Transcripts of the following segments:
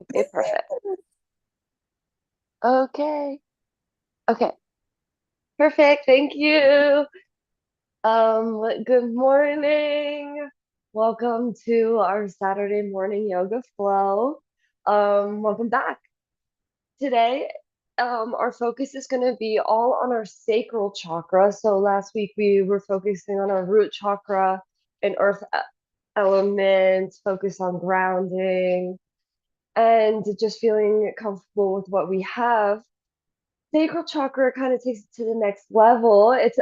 Okay, perfect. Okay. Okay. Perfect. Thank you. Good morning. Welcome to our Saturday morning yoga flow. Welcome back. Today, our focus is going to be all on our sacral chakra. So last week we were focusing on our root chakra and earth elements, focus on grounding and just feeling comfortable with what we have. Sacral chakra kind of takes it to the next level. It's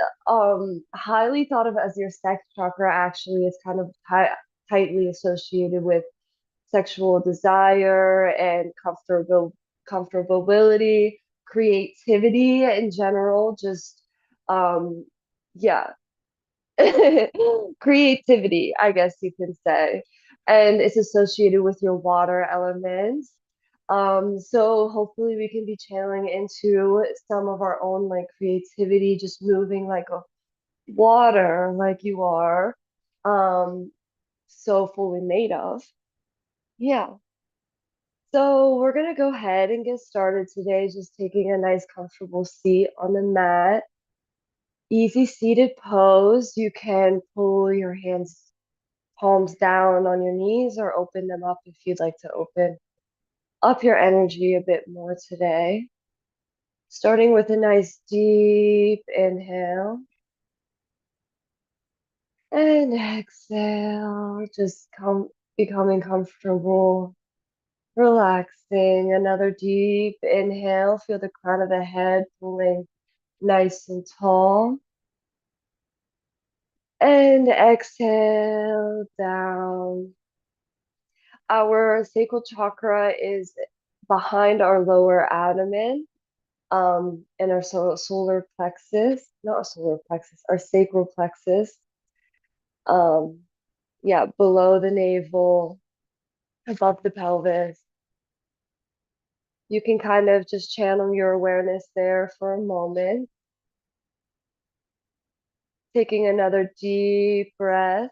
highly thought of as your sex chakra. Actually, it's kind of tightly associated with sexual desire and comfortability, creativity in general. Just yeah, creativity, I guess you can say. And it's associated with your water elements. So hopefully we can be channeling into some of our own like creativity, just moving like a water, like you are, so fully made of. Yeah. So we're gonna go ahead and get started today, just taking a nice comfortable seat on the mat. Easy seated pose. You can pull your hands palms down on your knees or open them up if you'd like to open up your energy a bit more today. Starting with a nice deep inhale and exhale, just becoming comfortable, relaxing. Another deep inhale, feel the crown of the head pulling nice and tall. And exhale down. Our sacral chakra is behind our lower abdomen, and our solar plexus, not solar plexus, our sacral plexus. Um, yeah, below the navel, above the pelvis. You can kind of just channel your awareness there for a moment, taking another deep breath,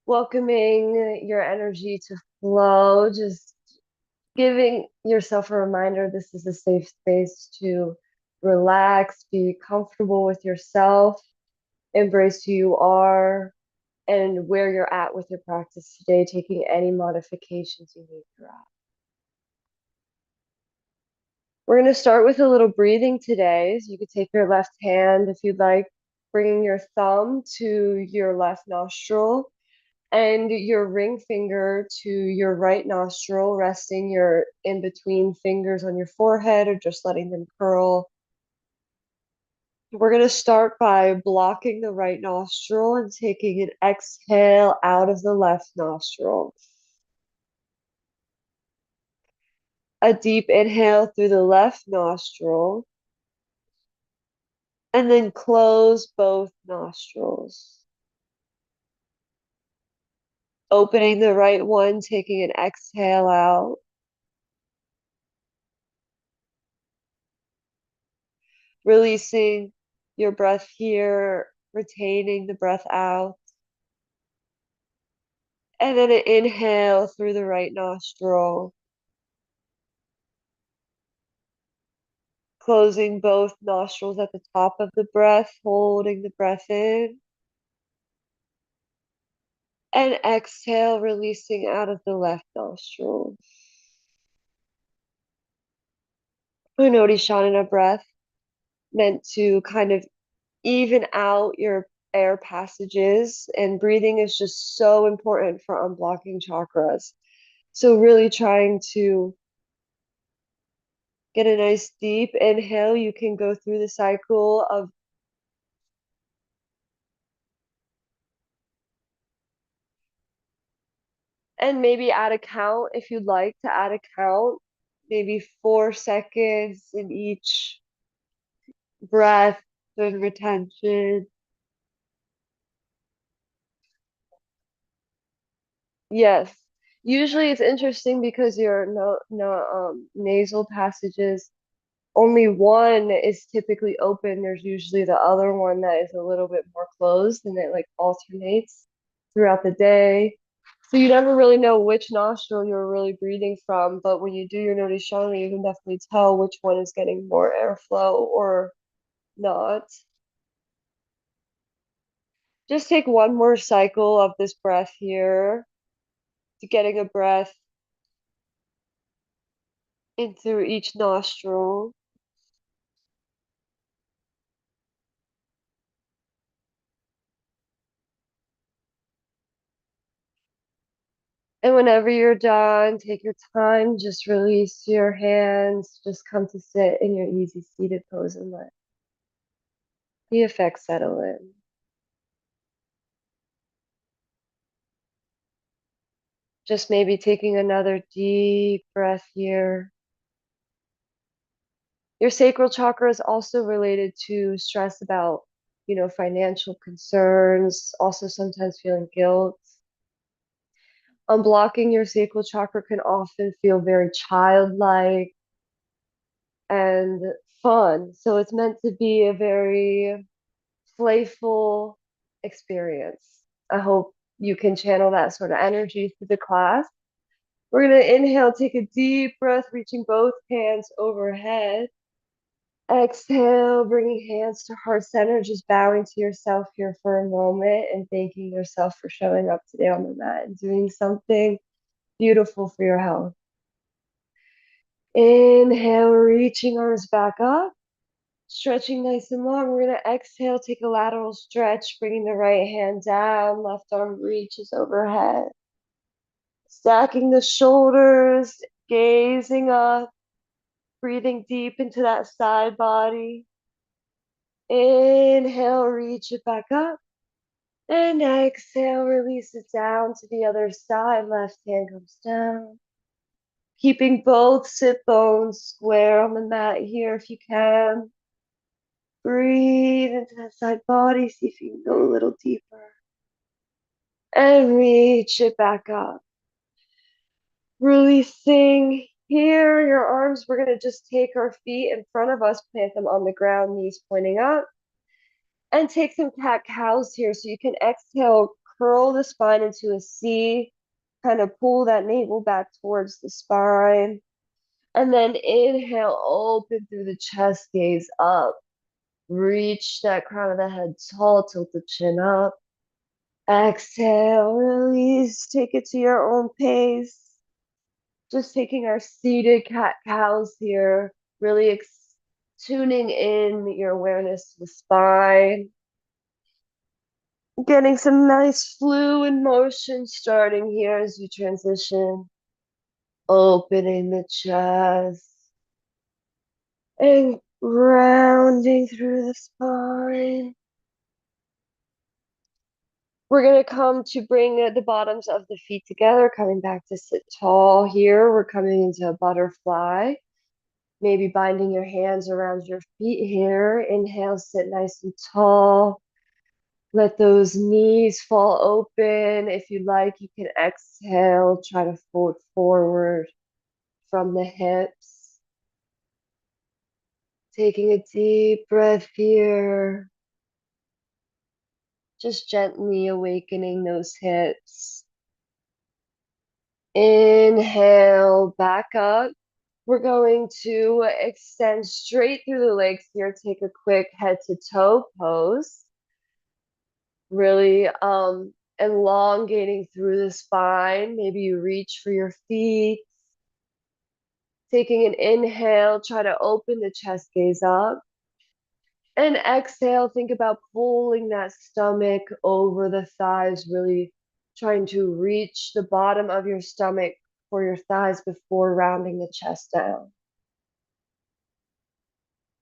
welcoming your energy to flow, just giving yourself a reminder this is a safe space to relax, be comfortable with yourself, embrace who you are, and where you're at with your practice today, taking any modifications you need throughout. We're going to start with a little breathing today. So you could take your left hand if you'd like, bringing your thumb to your left nostril and your ring finger to your right nostril, resting your in between fingers on your forehead or just letting them curl. We're going to start by blocking the right nostril and taking an exhale out of the left nostril. A deep inhale through the left nostril, and then close both nostrils. Opening the right one, taking an exhale out. Releasing your breath here, retaining the breath out. And then an inhale through the right nostril, closing both nostrils at the top of the breath, holding the breath in. And exhale, releasing out of the left nostril. Unodi Shanana breath, meant to kind of even out your air passages, and breathing is just so important for unblocking chakras. So really trying to get a nice deep inhale. You can go through the cycle of and maybe add a count if you'd like to add a count, maybe 4 seconds in each breath and retention. Yes. Usually it's interesting because your nasal passages, only one is typically open. There's usually the other one that is a little bit more closed and it like alternates throughout the day. So you never really know which nostril you're really breathing from, but when you do your nose shiny, you can definitely tell which one is getting more airflow or not. Just take one more cycle of this breath here to getting a breath in through each nostril. And whenever you're done, take your time, just release your hands, just come to sit in your easy seated pose and let the effects settle in. Just maybe taking another deep breath here. Your sacral chakra is also related to stress about, financial concerns, also sometimes feeling guilt. Unblocking your sacral chakra can often feel very childlike and fun. So it's meant to be a very playful experience. I hope you can channel that sort of energy through the class. We're going to inhale, take a deep breath, reaching both hands overhead. Exhale, bringing hands to heart center, just bowing to yourself here for a moment and thanking yourself for showing up today on the mat and doing something beautiful for your health. Inhale, reaching arms back up, stretching nice and long. We're going to exhale, take a lateral stretch, bringing the right hand down, left arm reaches overhead. Stacking the shoulders, gazing up, breathing deep into that side body. Inhale, reach it back up. And exhale, release it down to the other side. Left hand comes down. Keeping both sit bones square on the mat here if you can. Breathe into that side body. See if you can go a little deeper. And reach it back up. Releasing here, your arms. We're going to just take our feet in front of us, plant them on the ground, knees pointing up. And take some cat-cows here. So you can exhale, curl the spine into a C, kind of pull that navel back towards the spine. And then inhale, open through the chest, gaze up. Reach that crown of the head tall, tilt the chin up. Exhale, release, take it to your own pace. Just taking our seated cat-cows here, really tuning in your awareness to the spine. Getting some nice fluid motion starting here as you transition. Opening the chest and rounding through the spine. We're going to come to bring the bottoms of the feet together, coming back to sit tall here. We're coming into a butterfly. Maybe binding your hands around your feet here. Inhale, sit nice and tall. Let those knees fall open. If you like, you can exhale, try to fold forward from the hips. Taking a deep breath here. Just gently awakening those hips. Inhale, back up. We're going to extend straight through the legs here. Take a quick head to toe pose. Really elongating through the spine. Maybe you reach for your feet. Taking an inhale, try to open the chest, gaze up. And exhale, think about pulling that stomach over the thighs, really trying to reach the bottom of your stomach for your thighs before rounding the chest down.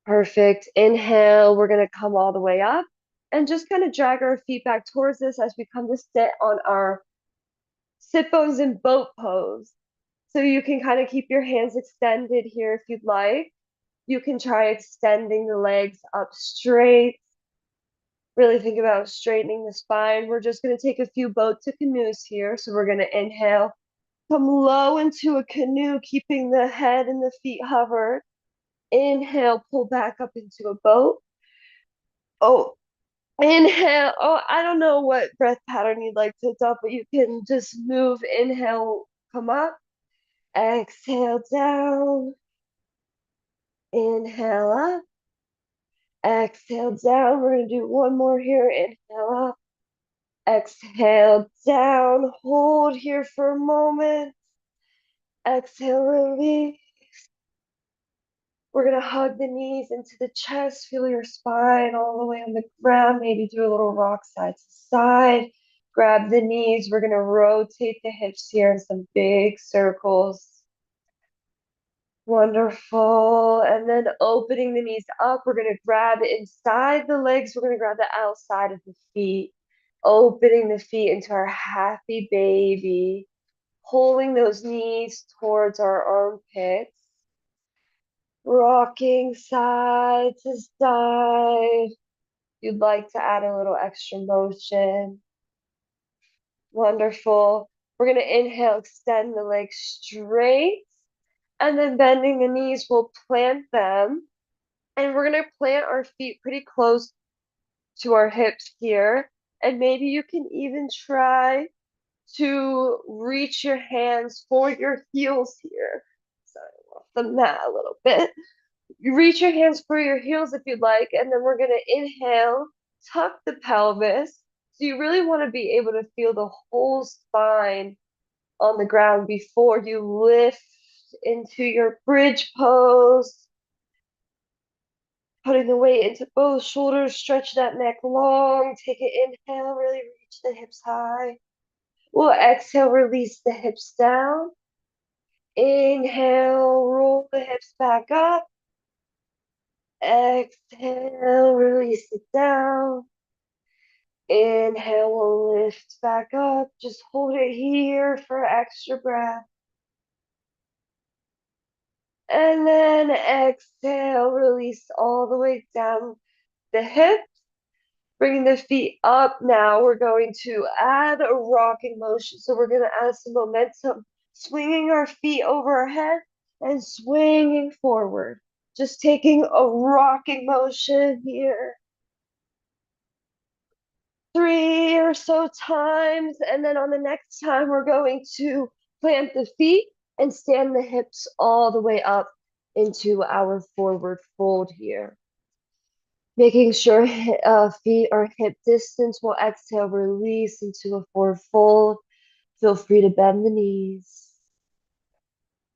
Perfect. Inhale, we're going to come all the way up and just kind of drag our feet back towards us as we come to sit on our sit bones in boat pose. So you can kind of keep your hands extended here if you'd like. You can try extending the legs up straight. Really think about straightening the spine. We're just going to take a few boat to canoes here. So we're going to inhale, come low into a canoe, keeping the head and the feet hovered. Inhale, pull back up into a boat. Oh, Inhale. Oh, I don't know what breath pattern you'd like to adopt, but you can just move. Inhale, come up. Exhale down. Inhale up. Exhale down. We're going to do one more here. Inhale up. Exhale down. Hold here for a moment. Exhale, release. We're going to hug the knees into the chest. Feel your spine all the way on the ground. Maybe do a little rock side to side. Grab the knees. We're going to rotate the hips here in some big circles. Wonderful. And then opening the knees up, we're going to grab inside the legs. We're going to grab the outside of the feet, opening the feet into our happy baby, pulling those knees towards our armpits, rocking side to side. You'd like to add a little extra motion. Wonderful. We're going to inhale, extend the legs straight, and then bending the knees, we'll plant them. And we're going to plant our feet pretty close to our hips here. And maybe you can even try to reach your hands for your heels here. Sorry, off the mat a little bit. You reach your hands for your heels if you'd like. And then we're going to inhale, tuck the pelvis. So you really want to be able to feel the whole spine on the ground before you lift into your bridge pose. Putting the weight into both shoulders, stretch that neck long. Take an inhale, really reach the hips high. We'll exhale, release the hips down. Inhale, roll the hips back up. Exhale, release it down. Inhale, we'll lift back up. Just hold it here for extra breath. And then exhale, release all the way down the hips. Bringing the feet up now, we're going to add a rocking motion. So we're going to add some momentum, swinging our feet over our head and swinging forward. Just taking a rocking motion here. 3 or so times. And then on the next time, we're going to plant the feet and stand the hips all the way up into our forward fold here. Making sure feet are hip distance. We'll exhale, release into a forward fold. Feel free to bend the knees.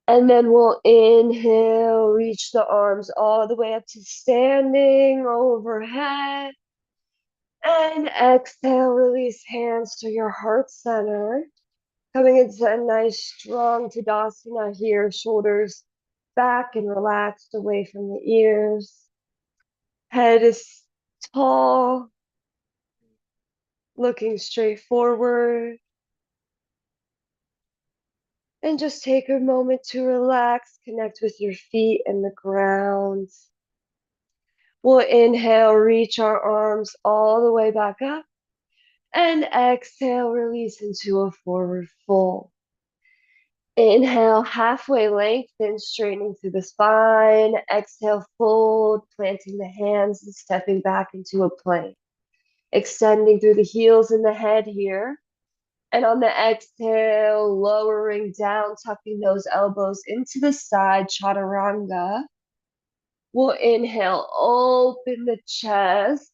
And then we'll inhale, reach the arms all the way up to standing overhead. And exhale, release hands to your heart center. Coming into a nice strong Tadasana here, shoulders back and relaxed away from the ears. Head is tall, looking straight forward. And just take a moment to relax, connect with your feet and the ground. We'll inhale, reach our arms all the way back up. And exhale, release into a forward fold. Inhale, halfway lengthen, straightening through the spine. Exhale, fold, planting the hands and stepping back into a plank. Extending through the heels and the head here. And on the exhale, lowering down, tucking those elbows into the side, chaturanga. We'll inhale, open the chest.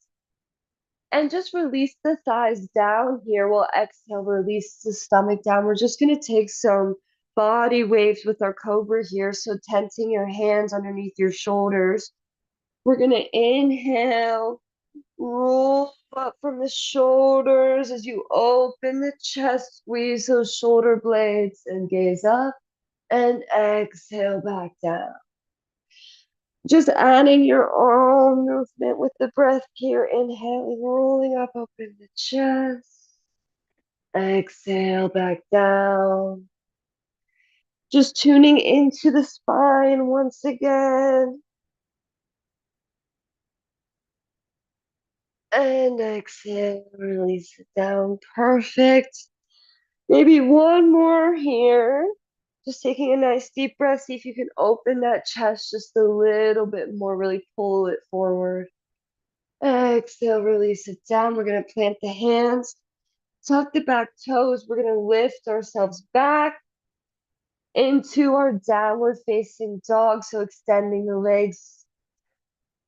And just release the thighs down here. We'll exhale, release the stomach down. We're just going to take some body waves with our cobra here. So tensing your hands underneath your shoulders. We're going to inhale, roll up from the shoulders as you open the chest, squeeze those shoulder blades and gaze up, and exhale back down. Just adding your own movement with the breath here. Inhaling, rolling up, open the chest. Exhale back down. Just tuning into the spine once again. And exhale, release it down. Perfect. Maybe one more here. Just taking a nice deep breath. See if you can open that chest just a little bit more. Really pull it forward. Exhale, release it down. We're going to plant the hands, tuck the back toes. We're going to lift ourselves back into our downward facing dog. So extending the legs,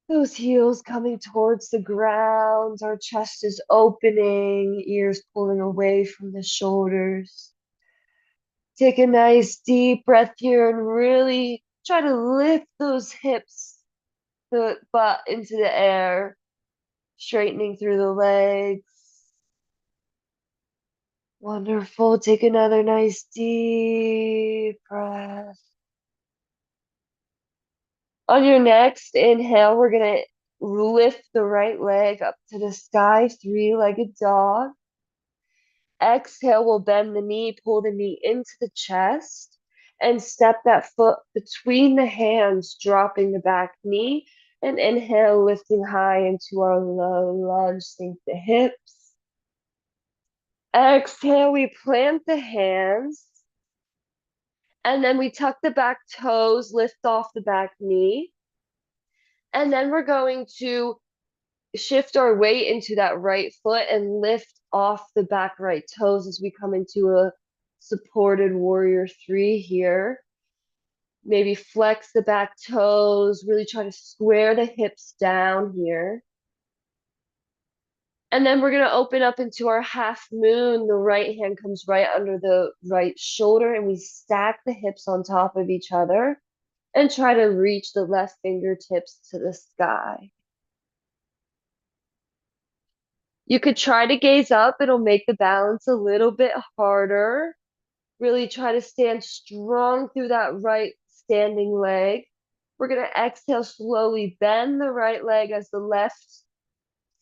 those heels coming towards the ground. Our chest is opening, ears pulling away from the shoulders. Take a nice deep breath here and really try to lift those hips, the butt into the air, straightening through the legs. Wonderful. Take another nice deep breath. On your next inhale, we're going to lift the right leg up to the sky, three-legged dog. Exhale, we'll bend the knee, pull the knee into the chest, and step that foot between the hands, dropping the back knee. And inhale, lifting high into our low lunge, sink the hips. Exhale, we plant the hands. And then we tuck the back toes, lift off the back knee. And then we're going to shift our weight into that right foot and lift off the back right toes as we come into a supported warrior three here. Maybe flex the back toes, really try to square the hips down here. And then we're going to open up into our half moon. The right hand comes right under the right shoulder, and we stack the hips on top of each other and try to reach the left fingertips to the sky. You could try to gaze up. It'll make the balance a little bit harder. Really try to stand strong through that right standing leg. We're going to exhale, slowly bend the right leg as the left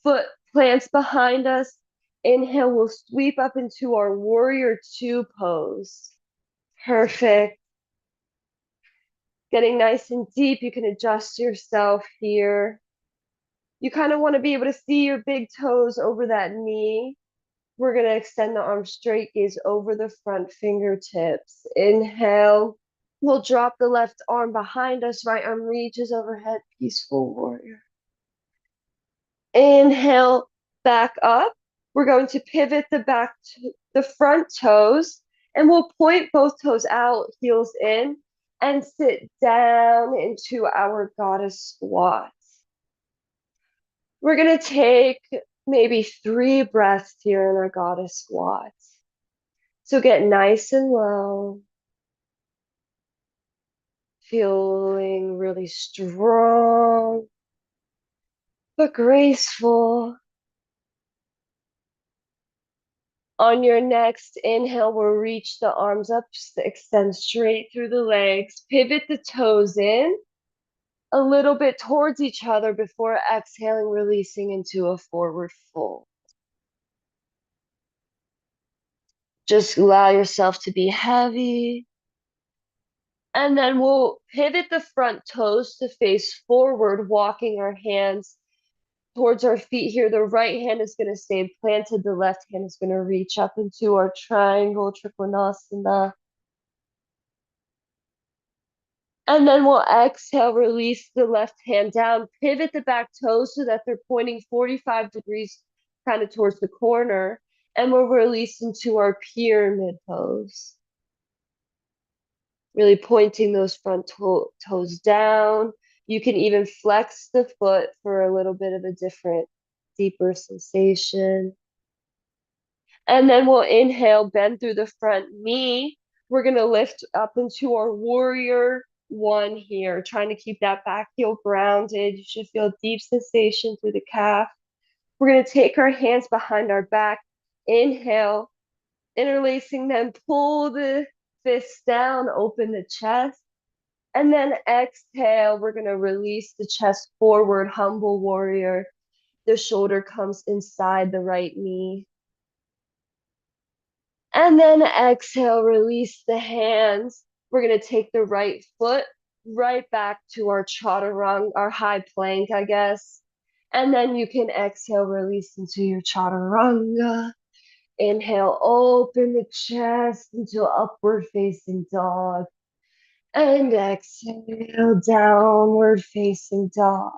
foot plants behind us. Inhale, we'll sweep up into our warrior two pose. Perfect. Getting nice and deep. You can adjust yourself here. You kind of want to be able to see your big toes over that knee. We're going to extend the arms straight, gaze over the front fingertips. Inhale. We'll drop the left arm behind us, right arm reaches overhead, peaceful warrior. Inhale, back up. We're going to pivot the front toes, and we'll point both toes out, heels in, and sit down into our goddess squat. We're going to take maybe 3 breaths here in our goddess squat. So get nice and low, feeling really strong, but graceful. On your next inhale, we'll reach the arms up, extend straight through the legs, pivot the toes in a little bit towards each other before exhaling, releasing into a forward fold. Just allow yourself to be heavy. And then we'll pivot the front toes to face forward, walking our hands towards our feet here. The right hand is going to stay planted. The left hand is going to reach up into our triangle, Trikonasana. And then we'll exhale, release the left hand down, pivot the back toes so that they're pointing 45 degrees kind of towards the corner. And we'll release into our pyramid pose. Really pointing those front toes down. You can even flex the foot for a little bit of a different, deeper sensation. And then we'll inhale, bend through the front knee. We're going to lift up into our warrior one here, trying to keep that back heel grounded. You should feel deep sensation through the calf. We're going to take our hands behind our back. Inhale, interlacing them, pull the fists down, open the chest. And then exhale, we're going to release the chest forward, humble warrior. The shoulder comes inside the right knee. And then exhale, release the hands. We're going to take the right foot right back to our chaturanga, our high plank, I guess. And then you can exhale, release into your chaturanga. Inhale, open the chest into upward facing dog. And exhale, downward facing dog.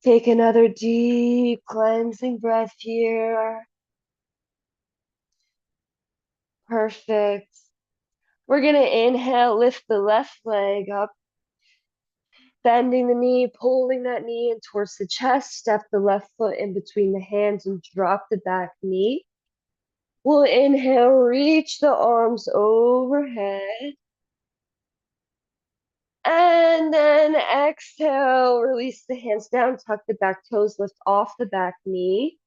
Take another deep cleansing breath here. Perfect. We're going to inhale, lift the left leg up, bending the knee, pulling that knee in towards the chest, step the left foot in between the hands and drop the back knee. We'll inhale, reach the arms overhead. And then exhale, release the hands down, tuck the back toes, lift off the back knee.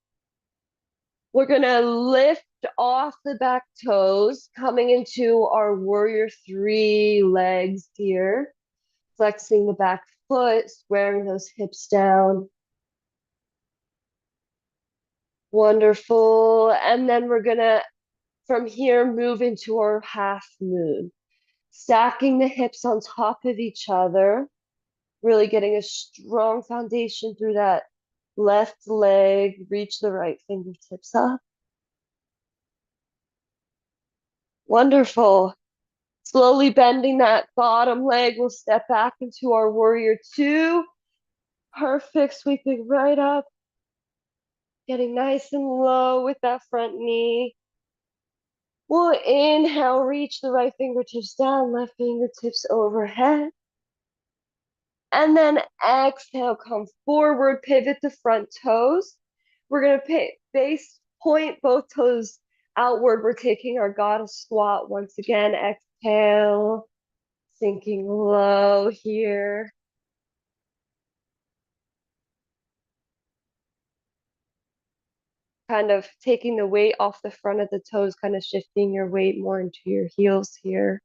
We're gonna lift off the back toes, coming into our warrior three legs here, flexing the back foot, squaring those hips down. Wonderful. And then we're gonna, from here, move into our half moon, stacking the hips on top of each other, really getting a strong foundation through that left leg. Reach the right fingertips up. Wonderful. Slowly bending that bottom leg, we'll step back into our warrior two. Perfect. Sweeping right up. Getting nice and low with that front knee. We'll inhale, reach the right fingertips down, left fingertips overhead. And then exhale, come forward, pivot the front toes. We're going to base point both toes outward. We're taking our goddess squat once again. Exhale, sinking low here. Kind of taking the weight off the front of the toes, kind of shifting your weight more into your heels here.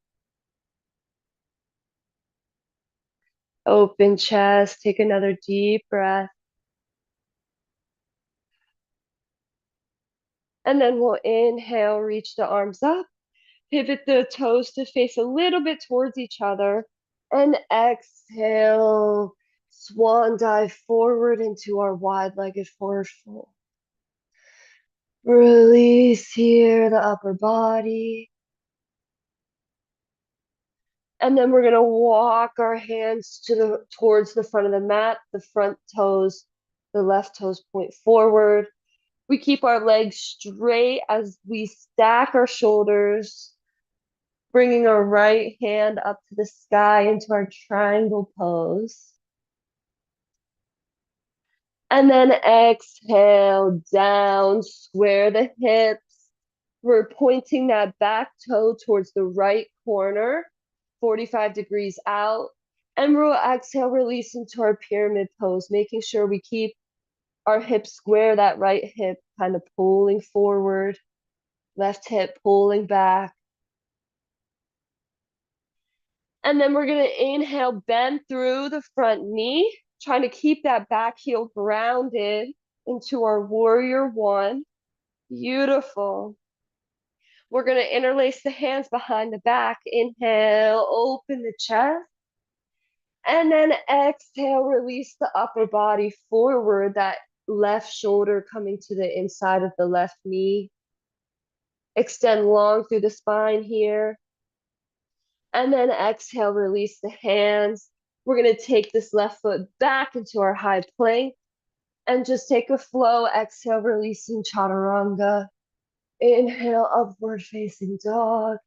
Open chest, take another deep breath. And then we'll inhale, reach the arms up, pivot the toes to face a little bit towards each other, and exhale, swan dive forward into our wide-legged forward fold. Release here the upper body. And then we're gonna walk our hands towards the front of the mat, the front toes, the left toes point forward. We keep our legs straight as we stack our shoulders, bringing our right hand up to the sky into our triangle pose. And then exhale down, square the hips. We're pointing that back toe towards the right corner, 45 degrees out. And we'll exhale, release into our pyramid pose, making sure we keep our hips square, that right hip kind of pulling forward, left hip pulling back. And then we're going to inhale, bend through the front knee, trying to keep that back heel grounded into our warrior one. Beautiful. We're going to interlace the hands behind the back. Inhale, open the chest. And then exhale, release the upper body forward, that left shoulder coming to the inside of the left knee. Extend long through the spine here. And then exhale, release the hands. We're going to take this left foot back into our high plank and just take a flow. Exhale, releasing chaturanga. Inhale, upward facing dog.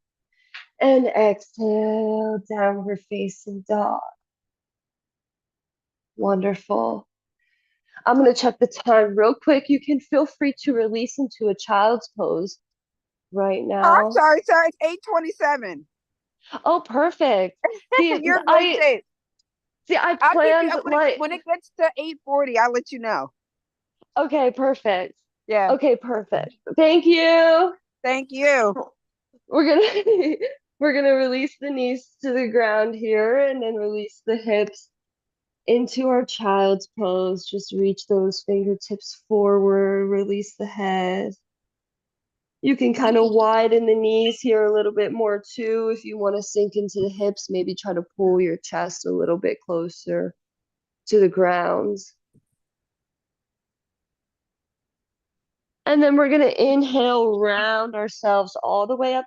And exhale, downward facing dog. Wonderful. I'm going to check the time real quick. You can feel free to release into a child's pose right Oh, I'm now. sorry. It's 8:27. Oh, perfect. See, You're in great I shape. see. I I'll keep you planned up my. when it gets to 8:40. I'll let you know. Okay, perfect. Yeah. Okay, perfect. Thank you. Thank you. We're gonna we're gonna release the knees to the ground here and then release the hips into our child's pose. Just reach those fingertips forward, release the head. You can kind of widen the knees here a little bit more too. If you want to sink into the hips, maybe try to pull your chest a little bit closer to the ground. And then we're going to inhale, round ourselves all the way up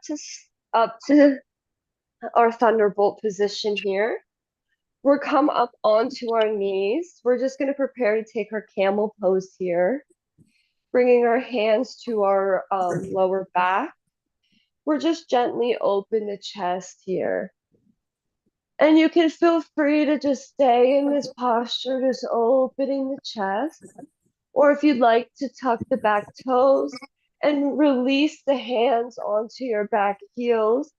to our thunderbolt position here. We're come up onto our knees. We're just going to prepare to take our camel pose here, bringing our hands to our lower back. We're just gently open the chest here. And you can feel free to just stay in this posture, just opening the chest. Or if you'd like to tuck the back toes and release the hands onto your back heels,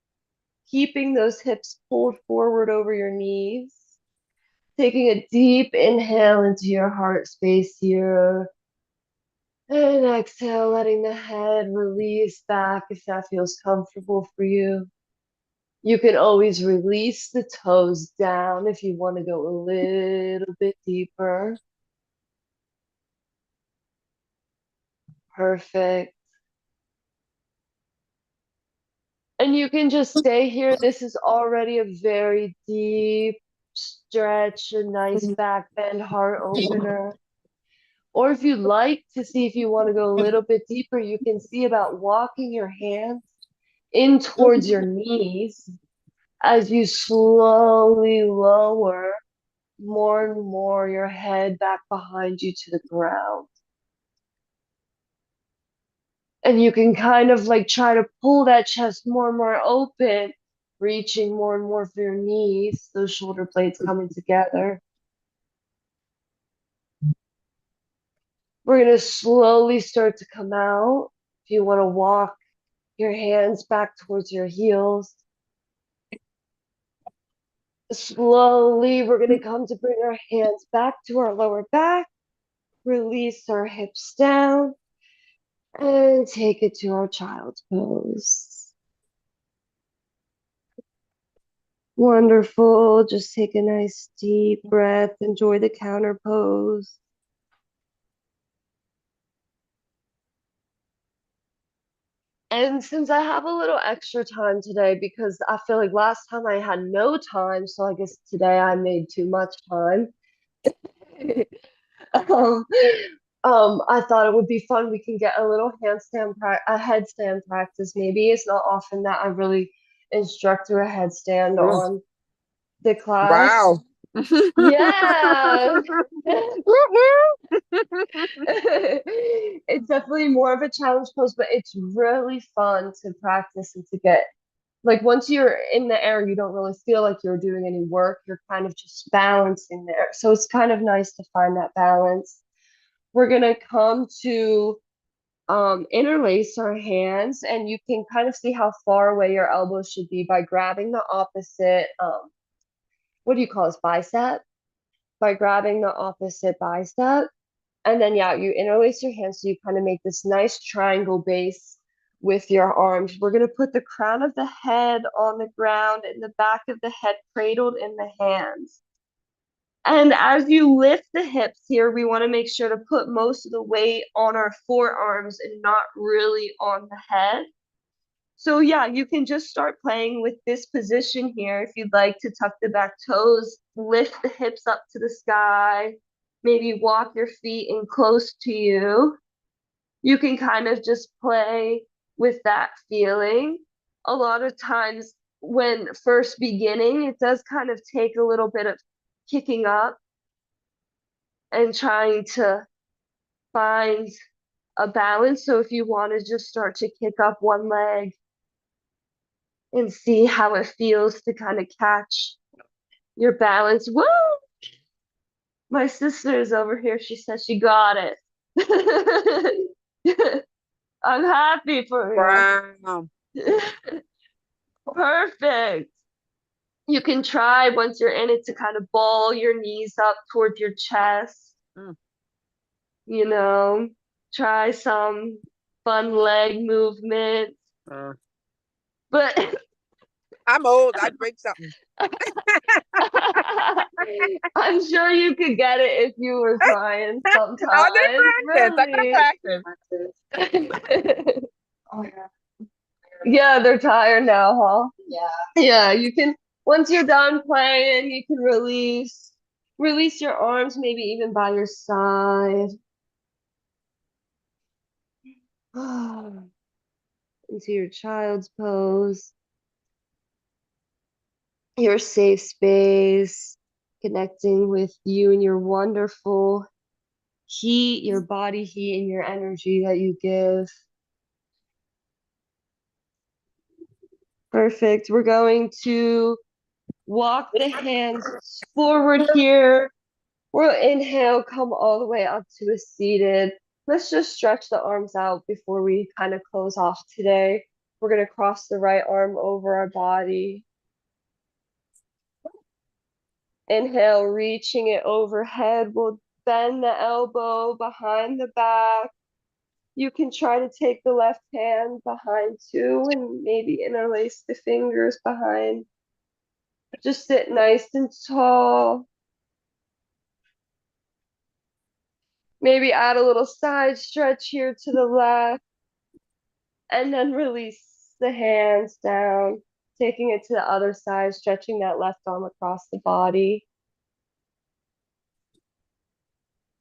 keeping those hips pulled forward over your knees. Taking a deep inhale into your heart space here. And exhale, letting the head release back if that feels comfortable for you. You can always release the toes down if you want to go a little bit deeper. Perfect. And you can just stay here. This is already a very deep stretch, a nice back bend, heart opener. Or if you'd like to see if you want to go a little bit deeper, you can see about walking your hands in towards your knees as you slowly lower more and more your head back behind you to the ground. And you can kind of like try to pull that chest more and more open, reaching more and more for your knees, those shoulder blades coming together. We're going to slowly start to come out. If you want to walk your hands back towards your heels, slowly we're going to come to bring our hands back to our lower back, release our hips down, and take it to our child's pose. Wonderful. Just take a nice deep breath. Enjoy the counter pose. And since I have a little extra time today, because I feel like last time I had no time, so I guess today I made too much time. um, I thought it would be fun. We can get a little a headstand practice. Maybe it's not often that I really instruct through a headstand on the class. Wow. Yeah. It's definitely more of a challenge pose, but it's really fun to practice and to get like once you're in the air, you don't really feel like you're doing any work. You're kind of just balancing there. So it's kind of nice to find that balance. We're gonna come to interlace our hands, and you can kind of see how far away your elbows should be by grabbing the opposite, what do you call this, bicep? By grabbing the opposite bicep. And then, yeah, you interlace your hands so you kind of make this nice triangle base with your arms. We're going to put the crown of the head on the ground and the back of the head cradled in the hands. And as you lift the hips here, we want to make sure to put most of the weight on our forearms and not really on the head. So yeah, you can just start playing with this position here if you'd like to tuck the back toes, lift the hips up to the sky, maybe walk your feet in close to you. You can kind of just play with that feeling. A lot of times when first beginning, it does kind of take a little bit of kicking up and trying to find a balance. So if you want to just start to kick up one leg and see how it feels to kind of catch your balance. Woo! My sister is over here. She says she got it. I'm happy for Wow. you. Perfect. You can try once you're in it to kind of ball your knees up towards your chest. Mm. You know, try some fun leg movements. But I'm old. I'd break something. I'm sure you could get it if you were trying I sometimes, did practice. I got really. practice. Yeah, they're tired now, huh? Yeah, you can, once you're done playing, you can release your arms, maybe even by your side. Into your child's pose, your safe space. connecting with you and your wonderful heat, your body heat, and your energy that you give. Perfect. We're going to walk the hands forward here. We'll inhale, come all the way up to a seated. Let's just stretch the arms out before we kind of close off today. We're going to cross the right arm over our body. Inhale, reaching it overhead. We'll bend the elbow behind the back. You can try to take the left hand behind too and maybe interlace the fingers behind. Just sit nice and tall. Maybe add a little side stretch here to the left and then release the hands down, taking it to the other side, stretching that left arm across the body.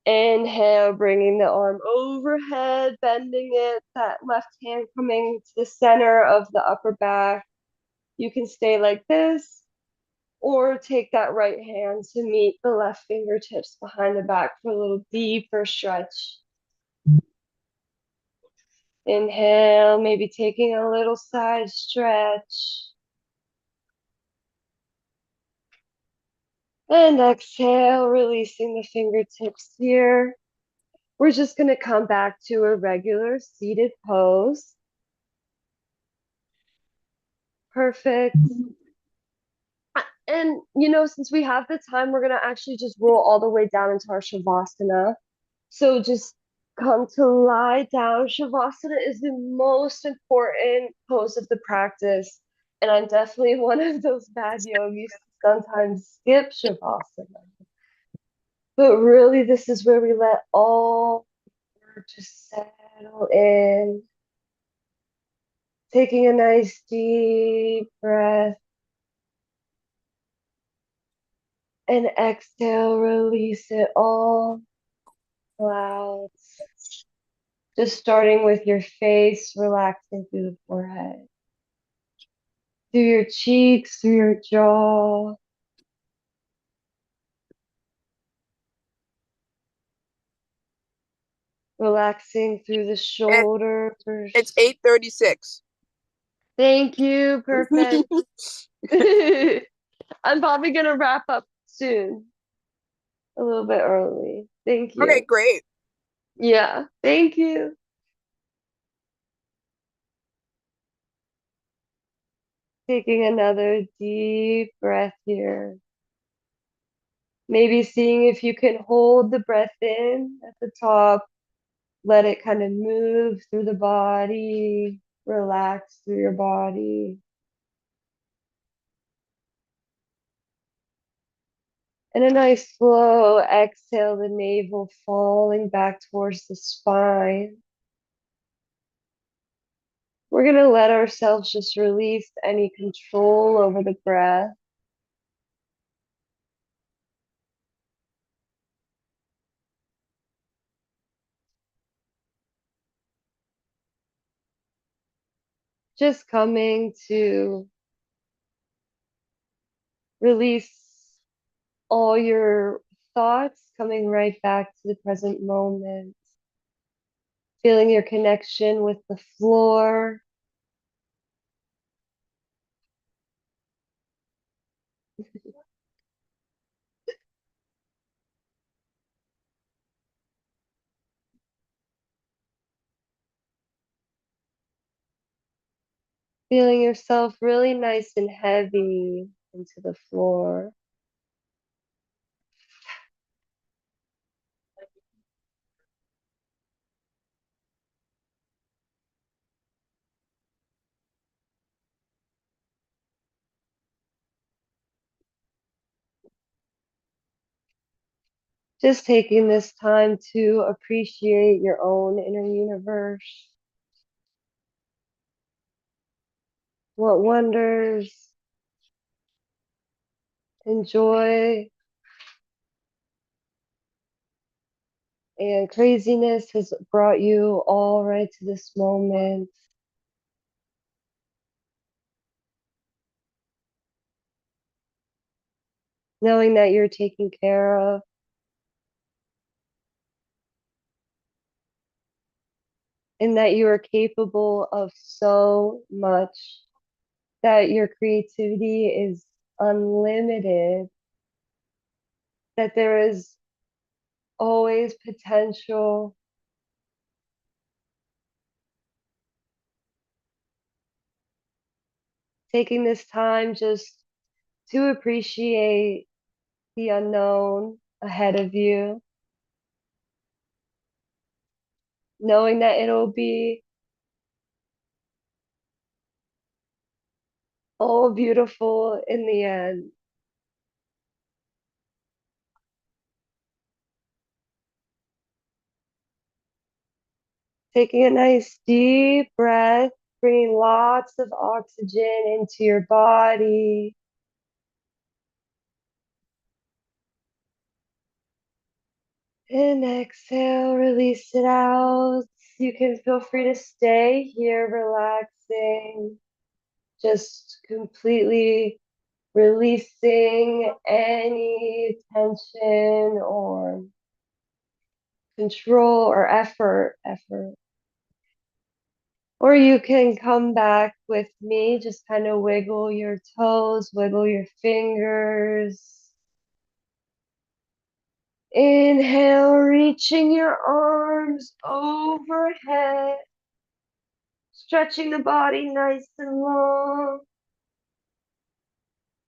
Inhale, bringing the arm overhead, bending it, that left hand coming to the center of the upper back. You can stay like this, or take that right hand to meet the left fingertips behind the back for a little deeper stretch. Inhale, maybe taking a little side stretch. And exhale, releasing the fingertips here. We're just going to come back to a regular seated pose. Perfect. And, since we have the time, we're going to actually just roll all the way down into our Shavasana. So just come to lie down. Shavasana is the most important pose of the practice. And I'm definitely one of those bad yogis who sometimes skip Shavasana. But really, this is where we let all work just settle in. Taking a nice deep breath. And exhale, release it all. Clouds. Just starting with your face, relaxing through the forehead, through your cheeks, through your jaw. Relaxing through the And shoulders. it's 8:36. Thank you. Perfect. I'm probably going to wrap up soon, a little bit early. Thank Okay, you. great. Yeah, thank you. Taking another deep breath here. Maybe seeing if you can hold the breath in at the top. Let it kind of move through the body, relax through your body. And a nice slow exhale, the navel falling back towards the spine. We're going to let ourselves just release any control over the breath. Just coming to release all your thoughts, coming right back to the present moment. Feeling your connection with the floor. Feeling yourself really nice and heavy into the floor. Just taking this time to appreciate your own inner universe. What wonders and joy and craziness has brought you all right to this moment. knowing that you're taken care of, and that you are capable of so much, that your creativity is unlimited, that there is always potential. Taking this time just to appreciate the unknown ahead of you, knowing that it'll be all beautiful in the end. Taking a nice deep breath, bringing lots of oxygen into your body. And exhale, release it out. You can feel free to stay here relaxing, just completely releasing any tension or control or effort. Or you can come back with me, just kind of wiggle your toes, wiggle your fingers. Inhale, reaching your arms overhead, stretching the body nice and long.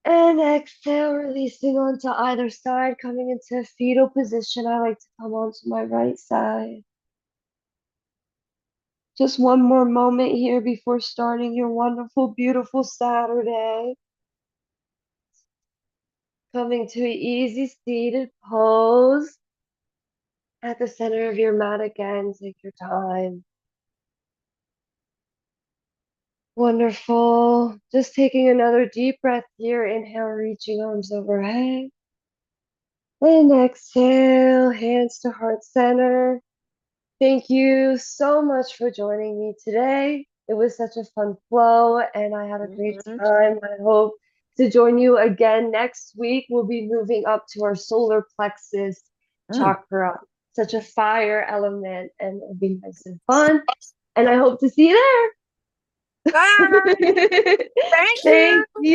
And exhale, releasing onto either side, coming into a fetal position. I like to come onto my right side. Just one more moment here before starting your wonderful, beautiful Saturday. Coming to an easy seated pose at the center of your mat again. Take your time. Wonderful. Just taking another deep breath here. Inhale, reaching arms overhead. And exhale, hands to heart center. Thank you so much for joining me today. It was such a fun flow, and I had a great Mhm. time. I hope to join you again next week. We'll be moving up to our solar plexus Mm. chakra, such a fire element, and it'll be nice and fun. And I hope to see you Bye. there. Thank Thank you. you.